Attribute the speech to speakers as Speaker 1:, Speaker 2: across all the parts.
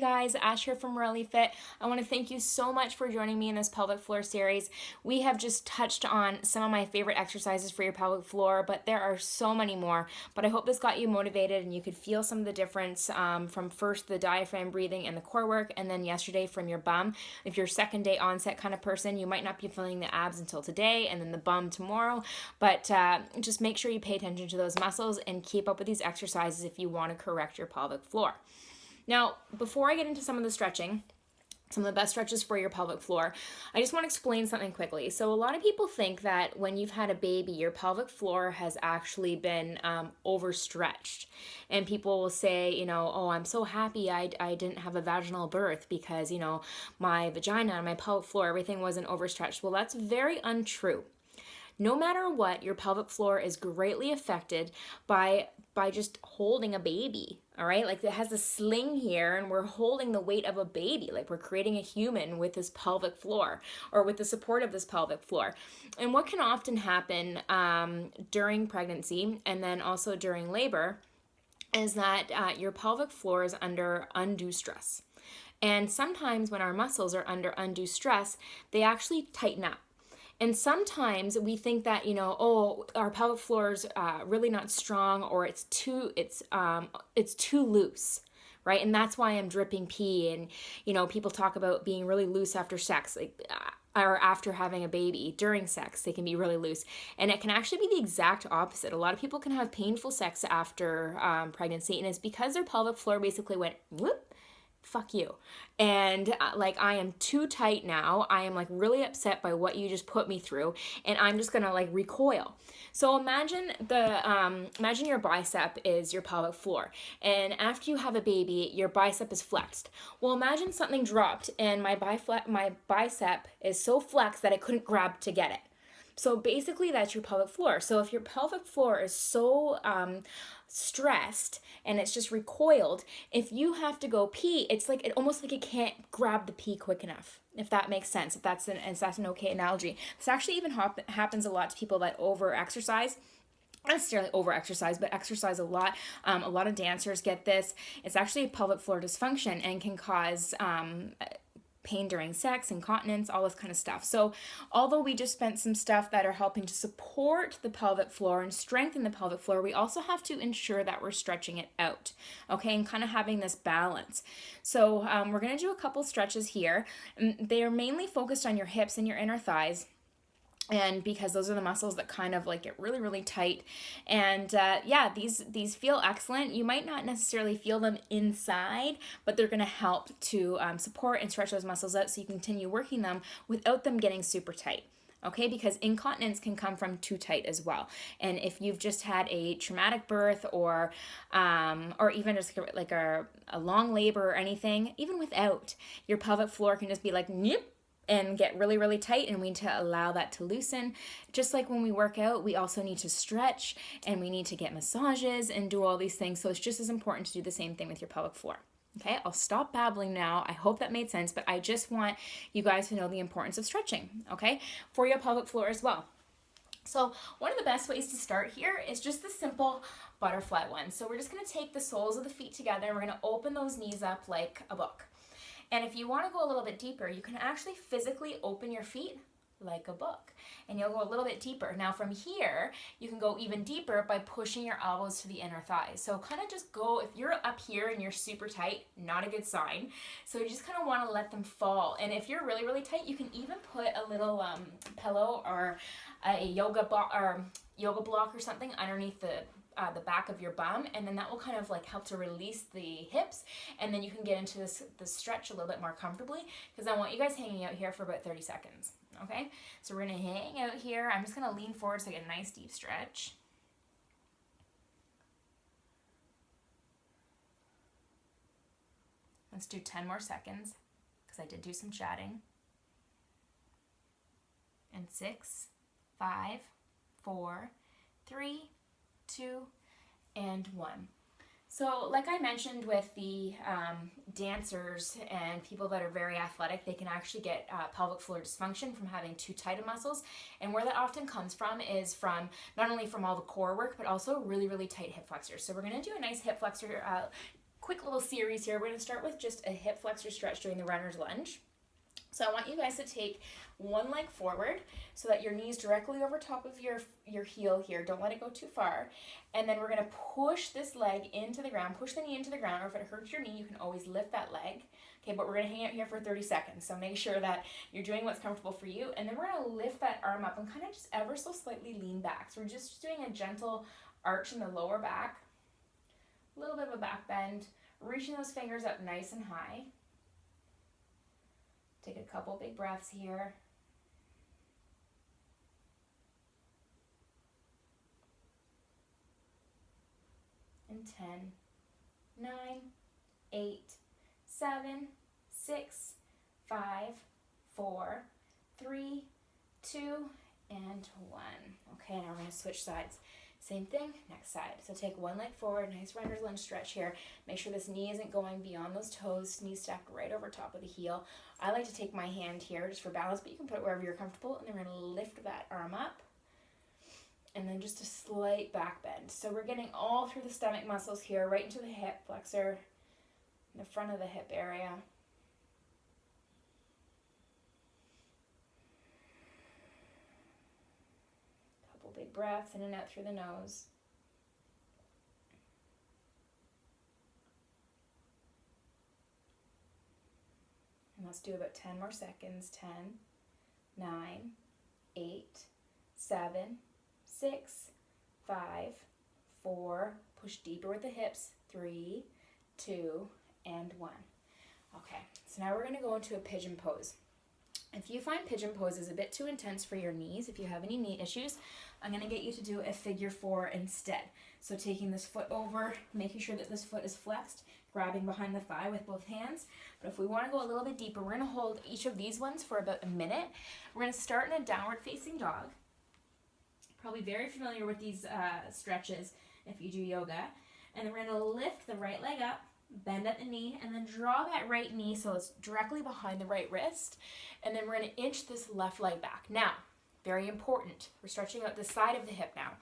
Speaker 1: guys, Ash here from Really Fit. I want to thank you so much for joining me in this pelvic floor series. We have just touched on some of my favorite exercises for your pelvic floor, but there are so many more. But I hope this got you motivated and you could feel some of the difference from first the diaphragm breathing and the core work, and then yesterday from your bum. If you're second day onset kind of person, you might not be feeling the abs until today and then the bum tomorrow, but just make sure you pay attention to those muscles and keep up with these exercises if you want to correct your pelvic floor. Now, before I get into some of the stretching, some of the best stretches for your pelvic floor, I just want to explain something quickly. So a lot of people think that when you've had a baby, your pelvic floor has actually been overstretched. And people will say, oh, I'm so happy I didn't have a vaginal birth because, my vagina and my pelvic floor, everything wasn't overstretched. Well, that's very untrue. No matter what, your pelvic floor is greatly affected by just holding a baby, all right? Like it has a sling here and we're holding the weight of a baby, like we're creating a human with this pelvic floor or with the support of this pelvic floor. And what can often happen during pregnancy and then also during labor is that your pelvic floor is under undue stress. And sometimes when our muscles are under undue stress, they actually tighten up. And sometimes we think that, our pelvic floor is really not strong, or it's too loose, right? And that's why I'm dripping pee. And, people talk about being really loose after sex, or after having a baby. During sex, they can be really loose. And it can actually be the exact opposite. A lot of people can have painful sex after pregnancy, and it's because their pelvic floor basically went, whoop, fuck you. And I am too tight now. I am really upset by what you just put me through, and I'm just gonna recoil. So imagine imagine your bicep is your pelvic floor, and after you have a baby, your bicep is flexed. Well, imagine something dropped and my bicep is so flexed that I couldn't grab to get it. So basically that's your pelvic floor. So if your pelvic floor is so stressed and it's just recoiled, if you have to go pee, it's almost like it can't grab the pee quick enough, if that makes sense, if that's an okay analogy. This actually even happens a lot to people that over-exercise. Not necessarily over-exercise, but exercise a lot. A lot of dancers get this. It's actually a pelvic floor dysfunction and can cause pain during sex, incontinence, all this kind of stuff. So although we just spent some stuff that are helping to support the pelvic floor and strengthen the pelvic floor, we also have to ensure that we're stretching it out, okay, and kind of having this balance. So we're going to do a couple stretches here. They are mainly focused on your hips and your inner thighs. And because those are the muscles that kind of get really, really tight. And these feel excellent. You might not necessarily feel them inside, but they're going to help to support and stretch those muscles out so you continue working them without them getting super tight. Okay, because incontinence can come from too tight as well. And if you've just had a traumatic birth or even just a long labor or anything, even without, your pelvic floor can just be nope, and get really, really tight, and we need to allow that to loosen. Just like when we work out, we also need to stretch, and we need to get massages and do all these things. So it's just as important to do the same thing with your pelvic floor. Okay, I'll stop babbling now. I hope that made sense, but I just want you guys to know the importance of stretching, okay, for your pelvic floor as well. So one of the best ways to start here is just the simple butterfly one. So we're just going to take the soles of the feet together, and we're going to open those knees up like a book. And if you want to go a little bit deeper, you can actually physically open your feet like a book, and you'll go a little bit deeper. Now from here, you can go even deeper by pushing your elbows to the inner thighs. So kind of just go, if you're up here and you're super tight, not a good sign. So you just kind of want to let them fall. And if you're really, really tight, you can even put a little pillow or a yoga block or something underneath the back of your bum, and then that will kind of help to release the hips, and then you can get into this stretch a little bit more comfortably, because I want you guys hanging out here for about 30 seconds. Okay, so we're gonna hang out here. I'm just gonna lean forward so I get a nice deep stretch. Let's do 10 more seconds, because I did do some chatting. And 6, 5, 4, 3, 2, and 1. So like I mentioned with the dancers and people that are very athletic, they can actually get pelvic floor dysfunction from having too tight of muscles. And where that often comes from is from not only from all the core work, but also really, really tight hip flexors. So we're going to do a nice hip flexor quick little series here. We're going to start with just a hip flexor stretch during the runner's lunge. So I want you guys to take one leg forward so that your knee's directly over top of your heel here. Don't let it go too far. And then we're going to push this leg into the ground, push the knee into the ground, or if it hurts your knee, you can always lift that leg. Okay, but we're going to hang out here for 30 seconds. So make sure that you're doing what's comfortable for you. And then we're going to lift that arm up and kind of just ever so slightly lean back. So we're just doing a gentle arch in the lower back, a little bit of a back bend, reaching those fingers up nice and high. Take a couple big breaths here. And 10, 9, 8, 7, 6, 5, 4, 3, 2, and 1. Okay, now we're going to switch sides. Same thing, next side. So take one leg forward, nice runner's lunge stretch here. Make sure this knee isn't going beyond those toes, knee stacked right over top of the heel. I like to take my hand here just for balance, but you can put it wherever you're comfortable, and then we're gonna lift that arm up, and then just a slight back bend. So we're getting all through the stomach muscles here, right into the hip flexor, the front of the hip area. Big breaths in and out through the nose. And let's do about 10 more seconds. 10, 9, 8, 7, 6, 5, 4. Push deeper with the hips. 3, 2, and 1. Okay, so now we're going to go into a pigeon pose. If you find pigeon pose is a bit too intense for your knees, if you have any knee issues, I'm going to get you to do a figure 4 instead. So taking this foot over, making sure that this foot is flexed, grabbing behind the thigh with both hands. But if we want to go a little bit deeper, we're going to hold each of these ones for about a minute. We're going to start in a downward facing dog. Probably very familiar with these stretches if you do yoga. And then we're going to lift the right leg up, bend at the knee, and then draw that right knee so it's directly behind the right wrist. And then we're going to inch this left leg back. Now, very important, we're stretching out the side of the hip now.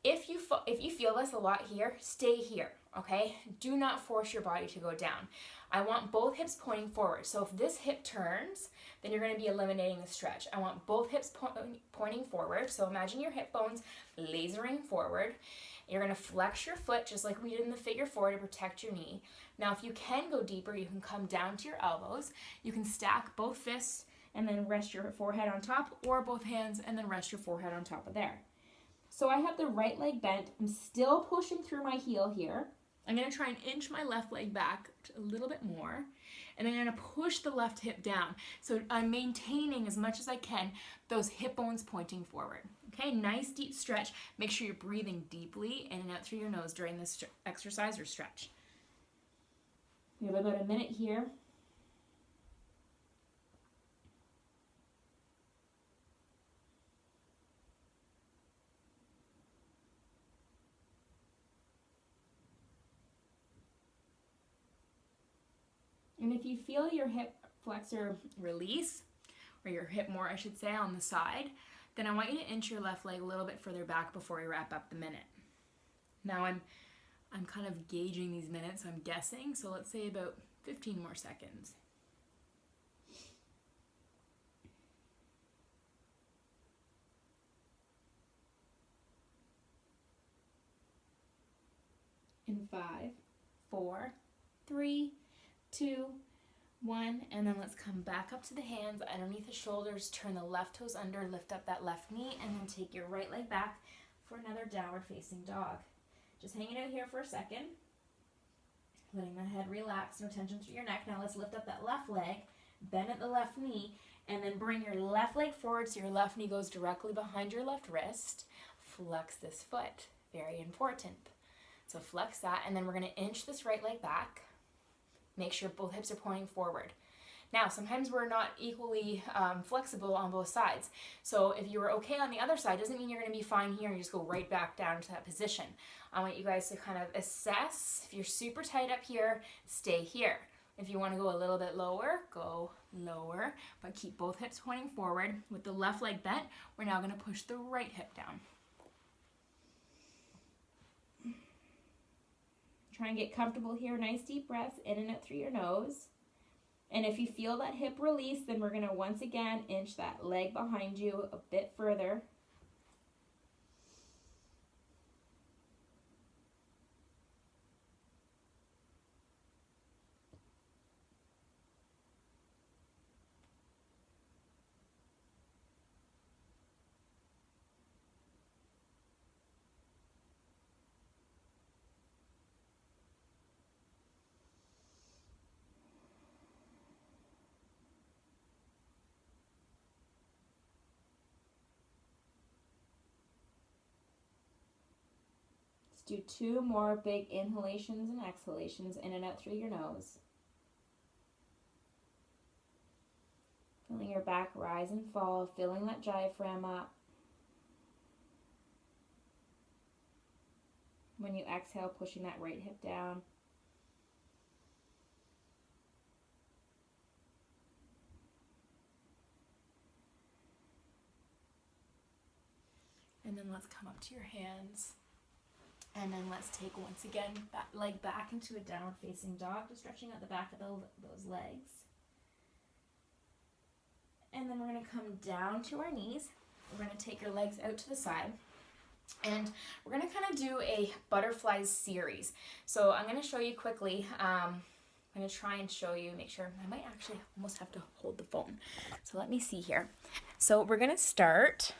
Speaker 1: If you feel this a lot here, stay here, okay? Do not force your body to go down. I want both hips pointing forward. So if this hip turns, then you're going to be eliminating the stretch. I want both hips pointing forward. So imagine your hip bones lasering forward. You're going to flex your foot just like we did in the figure 4 to protect your knee. Now, if you can go deeper, you can come down to your elbows. You can stack both fists and then rest your forehead on top, or both hands and then rest your forehead on top of there. So I have the right leg bent. I'm still pushing through my heel here. I'm going to try and inch my left leg back a little bit more, and I'm going to push the left hip down. So I'm maintaining as much as I can those hip bones pointing forward. Okay, nice deep stretch. Make sure you're breathing deeply in and out through your nose during this exercise or stretch. We have about a minute here. And if you feel your hip flexor release, or your hip more, I should say, on the side, then I want you to inch your left leg a little bit further back before we wrap up the minute. Now I'm kind of gauging these minutes, I'm guessing, so let's say about 15 more seconds. In 5, 4, 3, 2, 1, and then let's come back up to the hands underneath the shoulders, turn the left toes under, lift up that left knee, and then take your right leg back for another downward facing dog. Just hang it out here for a second, letting the head relax, no tension through your neck. Now let's lift up that left leg, bend at the left knee, and then bring your left leg forward so your left knee goes directly behind your left wrist. Flex this foot, very important. So flex that, and then we're going to inch this right leg back. Make sure both hips are pointing forward. Now, sometimes we're not equally flexible on both sides. So if you were okay on the other side, doesn't mean you're going to be fine here and you just go right back down to that position. I want you guys to kind of assess. If you're super tight up here, stay here. If you want to go a little bit lower, go lower, but keep both hips pointing forward. With the left leg bent, we're now going to push the right hip down. Try and get comfortable here. Nice deep breaths in and out through your nose. And if you feel that hip release, then we're going to once again inch that leg behind you a bit further. Do 2 more big inhalations and exhalations in and out through your nose. Feeling your back rise and fall, filling that diaphragm up. When you exhale, pushing that right hip down. And then let's come up to your hands. And then let's take, once again, that leg back into a downward facing dog, just stretching out the back of those legs. And then we're going to come down to our knees. We're going to take your legs out to the side. And we're going to kind of do a butterflies series. So I'm going to show you quickly. I'm going to try and show you, make sure, I might actually almost have to hold the phone. So let me see here. So we're going to start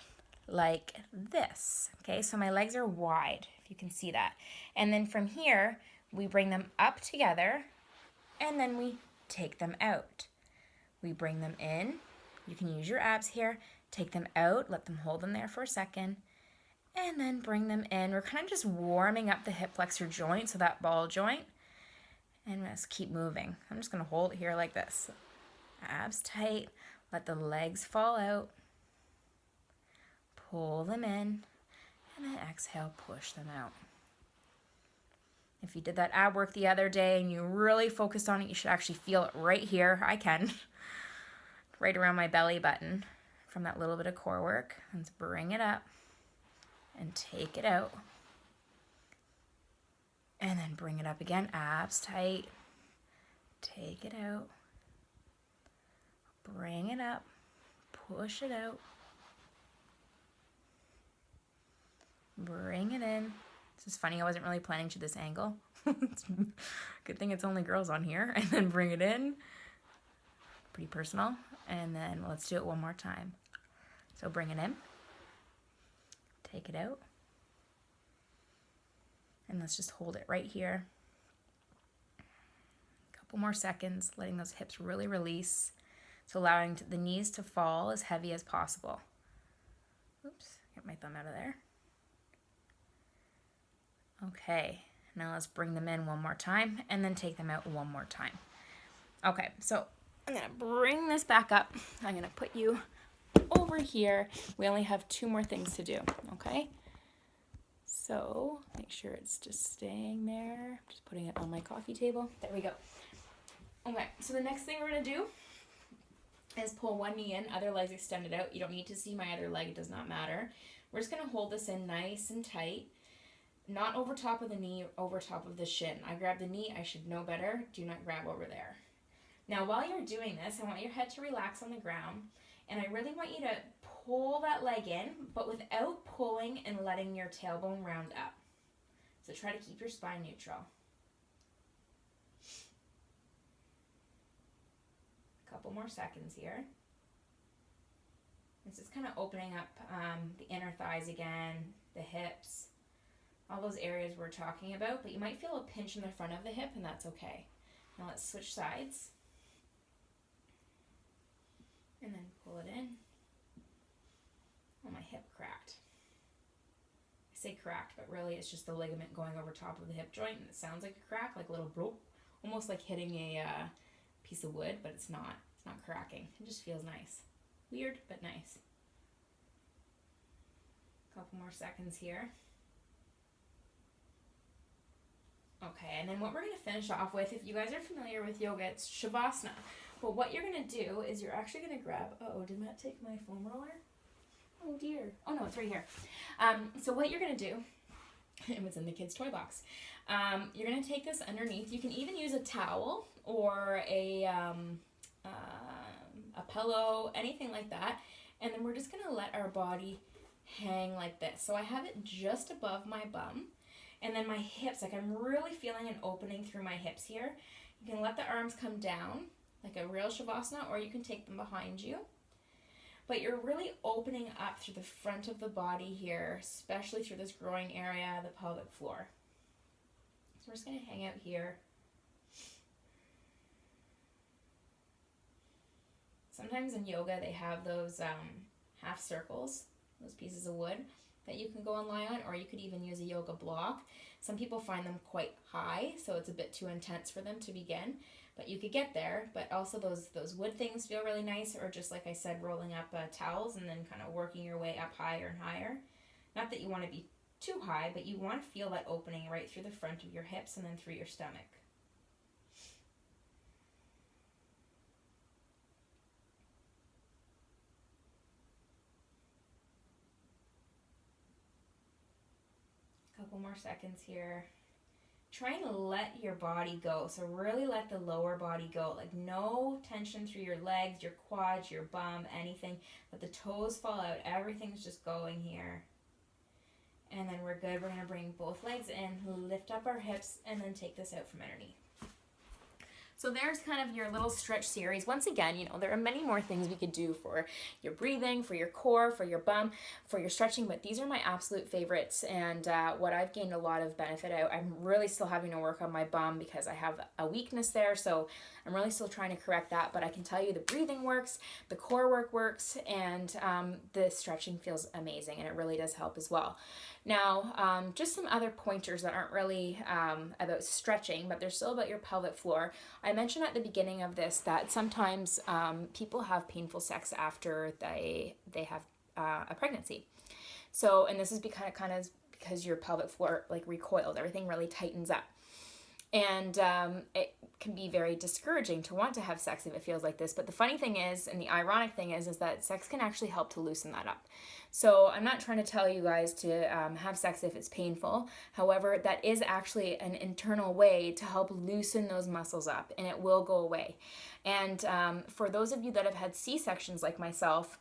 Speaker 1: like this. Okay, so my legs are wide, if you can see that. And then from here, we bring them up together, and then we take them out. We bring them in. You can use your abs here. Take them out, let them hold them there for a second, and then bring them in. We're kind of just warming up the hip flexor joint, so that ball joint, and let's keep moving. I'm just going to hold it here like this. Abs tight, let the legs fall out. Pull them in, and then exhale, push them out. If you did that ab work the other day and you really focused on it, you should actually feel it right here. I can. Right around my belly button from that little bit of core work. Let's bring it up and take it out. And then bring it up again. Abs tight. Take it out. Bring it up. Push it out. Bring it in. This is funny, I wasn't really planning to this angle. Good thing it's only girls on here. And then bring it in. Pretty personal. And then let's do it one more time. So bring it in. Take it out. And let's just hold it right here. A couple more seconds, letting those hips really release. So allowing the knees to fall as heavy as possible. Oops, get my thumb out of there. Okay, now let's bring them in one more time and then take them out one more time. Okay, so I'm gonna bring this back up. I'm gonna put you over here. We only have 2 more things to do, okay? So make sure it's just staying there. Just putting it on my coffee table. There we go. Okay, so the next thing we're gonna do is pull one knee in, other legs extended out. You don't need to see my other leg, it does not matter. We're just gonna hold this in nice and tight. Not over top of the knee, over top of the shin. I grab the knee, I should know better. Do not grab over there. Now, while you're doing this, I want your head to relax on the ground, and I really want you to pull that leg in, but without pulling and letting your tailbone round up. So try to keep your spine neutral. A couple more seconds here. This is kind of opening up the inner thighs again, the hips, all those areas we're talking about, but you might feel a pinch in the front of the hip, and that's okay. Now let's switch sides. And then pull it in. Oh, my hip cracked. I say cracked, but really it's just the ligament going over top of the hip joint, and it sounds like a crack, like a little bloop, almost like hitting a piece of wood, but it's not. It's not cracking. It just feels nice. Weird, but nice. A couple more seconds here. Okay, and then what we're going to finish off with, if you guys are familiar with yoga, it's Shavasana. But what you're going to do is you're actually going to grab, uh-oh, did Matt take my foam roller? Oh dear. Oh no, it's right here. So what you're going to do It was in the kids' toy box. You're going to take this underneath. You can even use a towel or a pillow, anything like that. And then we're just going to let our body hang like this. So I have it just above my bum. And then my hips, like I'm really feeling an opening through my hips here. You can let the arms come down like a real Shavasana, or you can take them behind you. But you're really opening up through the front of the body here, especially through this groin area, the pelvic floor. So we're just going to hang out here. Sometimes in yoga they have those half circles, those pieces of wood that you can go and lie on, or you could even use a yoga block. Some people find them quite high, so it's a bit too intense for them to begin, but you could get there. But also those wood things feel really nice, or just like I said, rolling up towels and then kind of working your way up higher and higher. Not that you want to be too high, but you want to feel that opening right through the front of your hips and then through your stomach. Couple more seconds here. Try and let your body go. So really let the lower body go. Like no tension through your legs, your quads, your bum, anything. Let the toes fall out. Everything's just going here. And then we're good. We're going to bring both legs in, lift up our hips, and then take this out from underneath. So there's kind of your little stretch series. Once again, there are many more things we could do for your breathing, for your core, for your bum, for your stretching, but these are my absolute favorites and what I've gained a lot of benefit out. I'm really still having to work on my bum because I have a weakness there, so I'm really still trying to correct that, but I can tell you the breathing works, the core work works, and the stretching feels amazing, and it really does help as well. Now, just some other pointers that aren't really about stretching, but they're still about your pelvic floor. I mentioned at the beginning of this that sometimes people have painful sex after they have a pregnancy. So, and this is because your pelvic floor like recoils, everything really tightens up. And it can be very discouraging to want to have sex if it feels like this. But the funny thing is, and the ironic thing is that sex can actually help to loosen that up. So I'm not trying to tell you guys to have sex if it's painful. However, that is actually an internal way to help loosen those muscles up, and it will go away. And for those of you that have had C-sections like myself,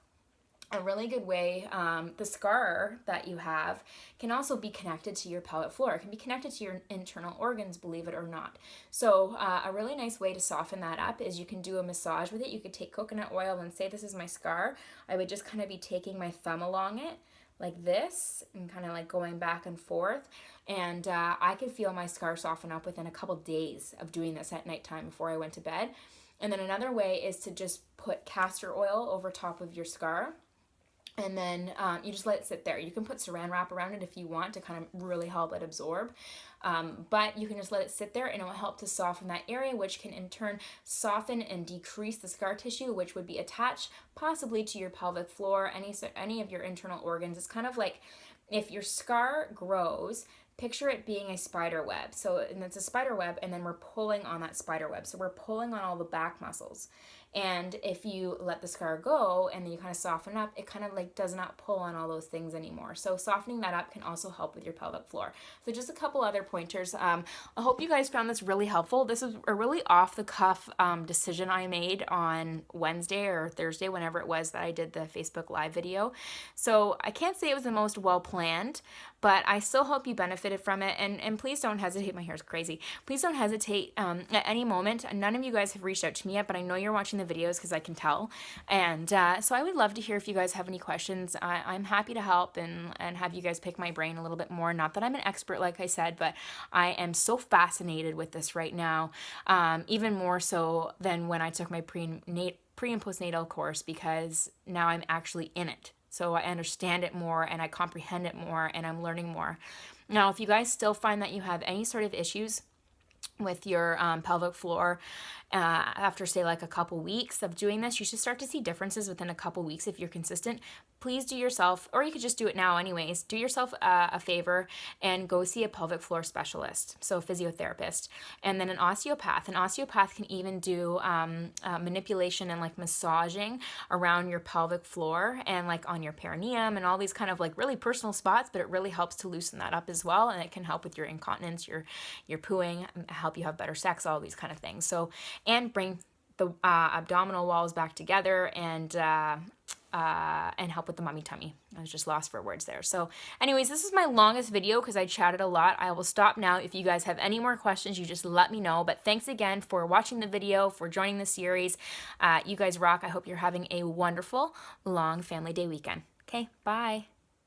Speaker 1: a really good way, the scar that you have can also be connected to your pelvic floor. It can be connected to your internal organs, believe it or not. So a really nice way to soften that up is you can do a massage with it. You could take coconut oil and say, this is my scar. I would just kind of be taking my thumb along it like this and kind of like going back and forth. And I could feel my scar soften up within a couple days of doing this at nighttime before I went to bed. And then another way is to just put castor oil over top of your scar. And then you just let it sit there. You can put saran wrap around it if you want to kind of really help it absorb. But you can just let it sit there and it will help to soften that area, which can in turn soften and decrease the scar tissue, which would be attached possibly to your pelvic floor, any of your internal organs. It's kind of like if your scar grows, picture it being a spider web. And it's a spider web, and then we're pulling on that spider web. So we're pulling on all the back muscles. And if you let the scar go and then you kind of soften up, it kind of like does not pull on all those things anymore. So softening that up can also help with your pelvic floor. So just a couple other pointers. I hope you guys found this really helpful. This is a really off the cuff decision I made on Wednesday or Thursday, whenever it was that I did the Facebook Live video. So I can't say it was the most well planned, but I still hope you benefited from it. And please don't hesitate. My hair's crazy. Please don't hesitate at any moment. None of you guys have reached out to me yet, but I know you're watching the videos because I can tell. And so I would love to hear if you guys have any questions. I'm happy to help and have you guys pick my brain a little bit more. Not that I'm an expert, like I said, but I am so fascinated with this right now, even more so than when I took my pre and postnatal course, because now I'm actually in it. So I understand it more and I comprehend it more and I'm learning more. Now, if you guys still find that you have any sort of issues with your pelvic floor after, say, like a couple weeks of doing this. You should start to see differences within a couple weeks if you're consistent. Please do yourself, or you could just do it now anyways, do yourself a favor and go see a pelvic floor specialist, so a physiotherapist, and then an osteopath. An osteopath can even do manipulation and like massaging around your pelvic floor and like on your perineum and all these kind of like really personal spots, but it really helps to loosen that up as well, and it can help with your incontinence, your pooing, help you have better sex, all these kind of things. So, and bring the abdominal walls back together and help with the mummy tummy. I was just lost for words there. So anyways, this is my longest video because I chatted a lot. I will stop now. If you guys have any more questions, you just let me know. But thanks again for watching the video, for joining the series. You guys rock. I hope you're having a wonderful long family day weekend. Okay, bye.